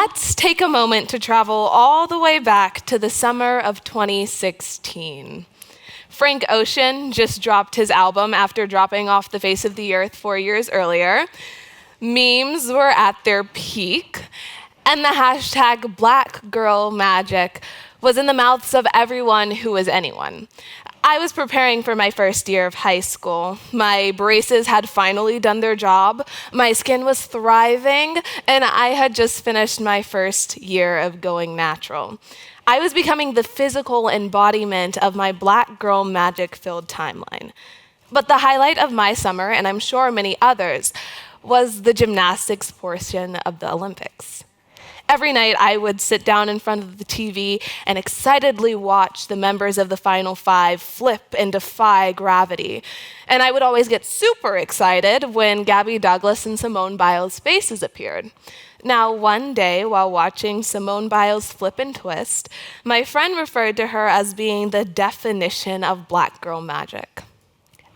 Let's take a moment to travel all the way back to the summer of 2016. Frank Ocean just dropped his album after dropping off the face of the earth 4 years earlier. Memes were at their peak, and the hashtag Black Girl Magic was in the mouths of everyone who was anyone. I was preparing for my first year of high school. My braces had finally done their job, my skin was thriving, and I had just finished my first year of going natural. I was becoming the physical embodiment of my Black Girl Magic-filled timeline. But the highlight of my summer, and I'm sure many others, was the gymnastics portion of the Olympics. Every night, I would sit down in front of the TV and excitedly watch the members of the Final Five flip and defy gravity. And I would always get super excited when Gabby Douglas and Simone Biles' faces appeared. Now, one day, while watching Simone Biles flip and twist, my friend referred to her as being the definition of Black girl magic.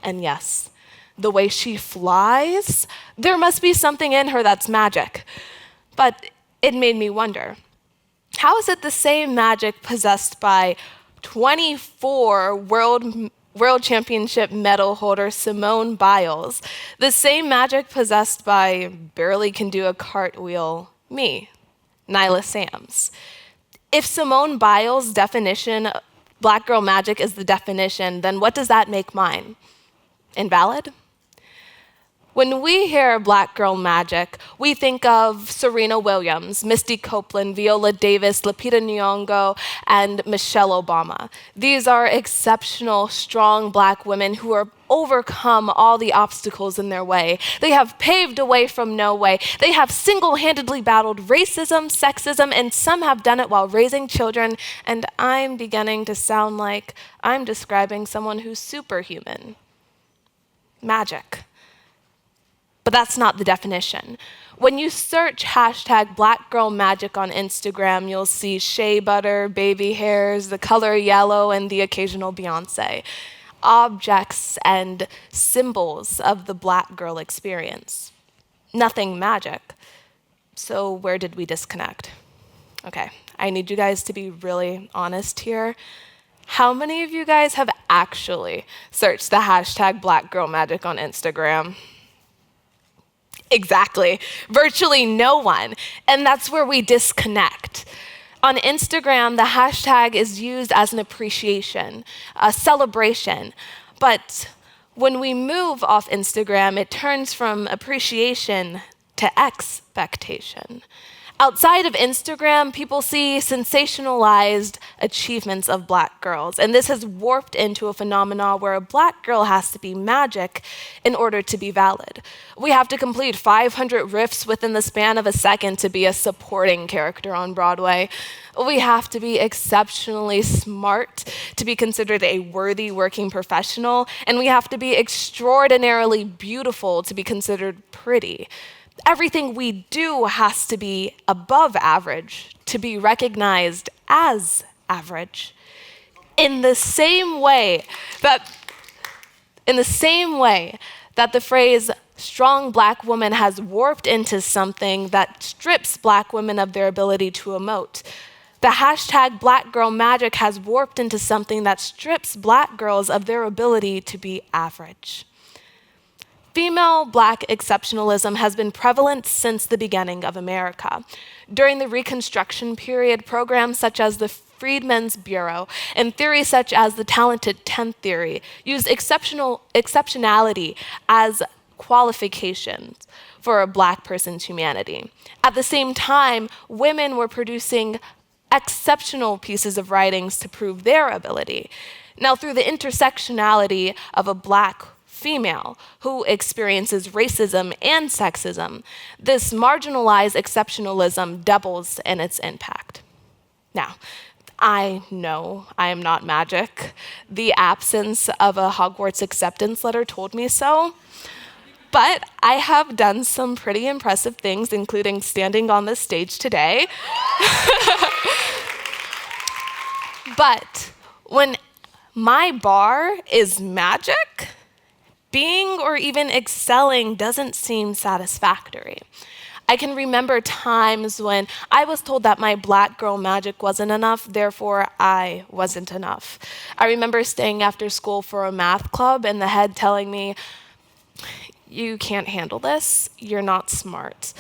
And yes, the way she flies, there must be something in her that's magic. But it made me wonder, how is it the same magic possessed by 24 World Championship medal holder Simone Biles, the same magic possessed by barely can do a cartwheel me, Nyla Sams? If Simone Biles' definition, Black girl magic is the definition, then what does that make mine? Invalid? When we hear Black girl magic, we think of Serena Williams, Misty Copeland, Viola Davis, Lupita Nyong'o, and Michelle Obama. These are exceptional, strong Black women who have overcome all the obstacles in their way. They have paved a way from no way. They have single-handedly battled racism, sexism, and some have done it while raising children, and I'm beginning to sound like I'm describing someone who's superhuman. Magic. But that's not the definition. When you search hashtag Black Girl Magic on Instagram, you'll see shea butter, baby hairs, the color yellow, and the occasional Beyonce. Objects and symbols of the Black girl experience. Nothing magic. So where did we disconnect? Okay, I need you guys to be really honest here. How many of you guys have actually searched the hashtag Black Girl Magic on Instagram? Exactly. Virtually no one. And that's where we disconnect. On Instagram, the hashtag is used as an appreciation, a celebration. But when we move off Instagram, it turns from appreciation to expectation. Outside of Instagram, people see sensationalized achievements of Black girls, and this has warped into a phenomenon where a Black girl has to be magic in order to be valid. We have to complete 500 riffs within the span of a second to be a supporting character on Broadway. We have to be exceptionally smart to be considered a worthy working professional, and we have to be extraordinarily beautiful to be considered pretty. Everything we do has to be above average to be recognized as average. In the same way that the phrase strong Black woman has warped into something that strips Black women of their ability to emote, the hashtag Black Girl Magic has warped into something that strips Black girls of their ability to be average. Female Black exceptionalism has been prevalent since the beginning of America. During the Reconstruction period, programs such as the Freedmen's Bureau and theories such as the Talented 10 theory used exceptionality as qualifications for a Black person's humanity. At the same time, women were producing exceptional pieces of writings to prove their ability. Now, through the intersectionality of a Black female who experiences racism and sexism, this marginalized exceptionalism doubles in its impact. Now, I know I am not magic. The absence of a Hogwarts acceptance letter told me so. But I have done some pretty impressive things, including standing on this stage today. But when my bar is magic, being or even excelling doesn't seem satisfactory. I can remember times when I was told that my black girl magic wasn't enough, therefore I wasn't enough. I remember staying after school for a math club and the head telling me, "You can't handle this, you're not smart."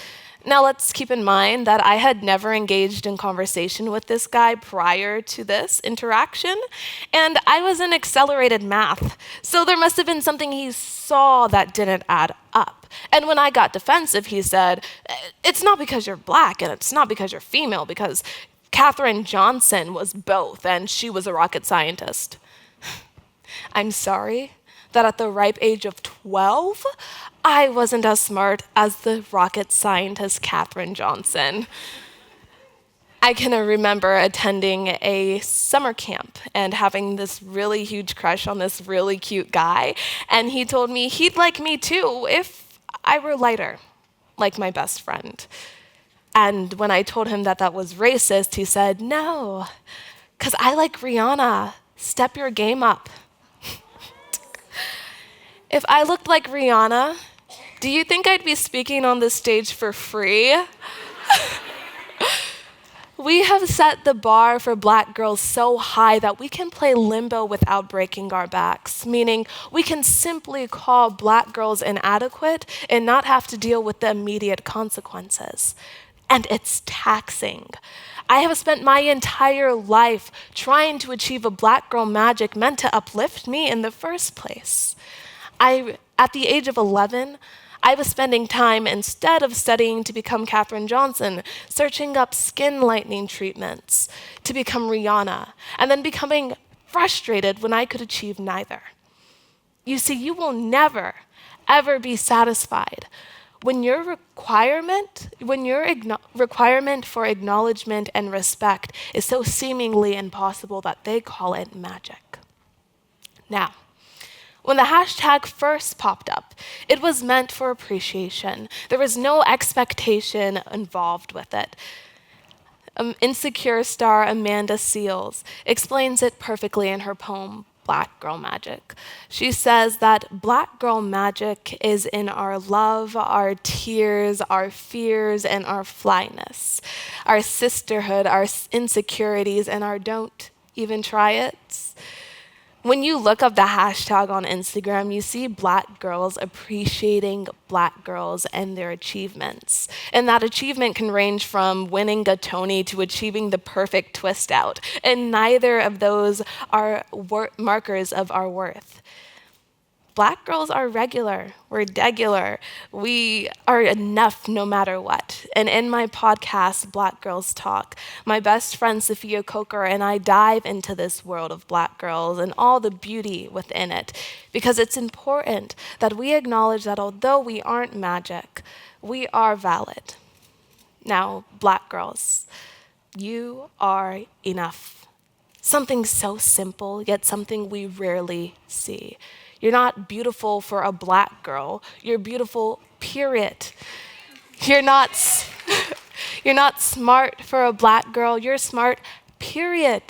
Now let's keep in mind that I had never engaged in conversation with this guy prior to this interaction, and I was in accelerated math, so there must have been something he saw that didn't add up. And when I got defensive, he said, "It's not because you're black, and it's not because you're female, because Katherine Johnson was both, and she was a rocket scientist." I'm sorry that at the ripe age of 12, I wasn't as smart as the rocket scientist Katherine Johnson. I can remember attending a summer camp and having this really huge crush on this really cute guy, and he told me he'd like me too if I were lighter, like my best friend. And when I told him that that was racist, he said, "No, 'cause I like Rihanna. Step your game up." If I looked like Rihanna, do you think I'd be speaking on this stage for free? We have set the bar for black girls so high that we can play limbo without breaking our backs, meaning we can simply call black girls inadequate and not have to deal with the immediate consequences. And it's taxing. I have spent my entire life trying to achieve a black girl magic meant to uplift me in the first place. At the age of 11, I was spending time, instead of studying to become Katherine Johnson, searching up skin lightening treatments to become Rihanna, and then becoming frustrated when I could achieve neither. You see, you will never, ever be satisfied when your requirement for acknowledgement and respect is so seemingly impossible that they call it magic. Now, when the hashtag first popped up, it was meant for appreciation. There was no expectation involved with it. Insecure star Amanda Seales explains it perfectly in her poem, Black Girl Magic. She says that black girl magic is in our love, our tears, our fears, and our flyness, our sisterhood, our insecurities, and our don't even try it. When you look up the hashtag on Instagram, you see black girls appreciating black girls and their achievements. And that achievement can range from winning a Tony to achieving the perfect twist out. And neither of those are markers of our worth. Black girls are regular, we're degular, we are enough no matter what. And in my podcast, Black Girls Talk, my best friend Sophia Coker and I dive into this world of black girls and all the beauty within it, because it's important that we acknowledge that although we aren't magic, we are valid. Now, black girls, you are enough. Something so simple, yet something we rarely see. You're not beautiful for a black girl. You're beautiful, period. You're not smart for a black girl. You're smart, period.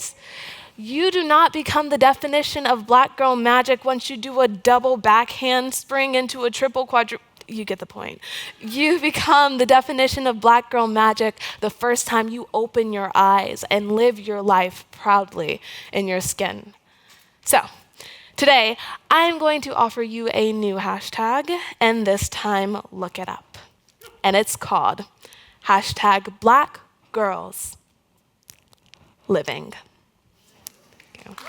You do not become the definition of black girl magic once you do a double backhand spring into a triple quadruple. You get the point. You become the definition of black girl magic the first time you open your eyes and live your life proudly in your skin. So, today, I'm going to offer you a new hashtag, and this time, look it up. And it's called hashtag Black Girls Living. Thank you.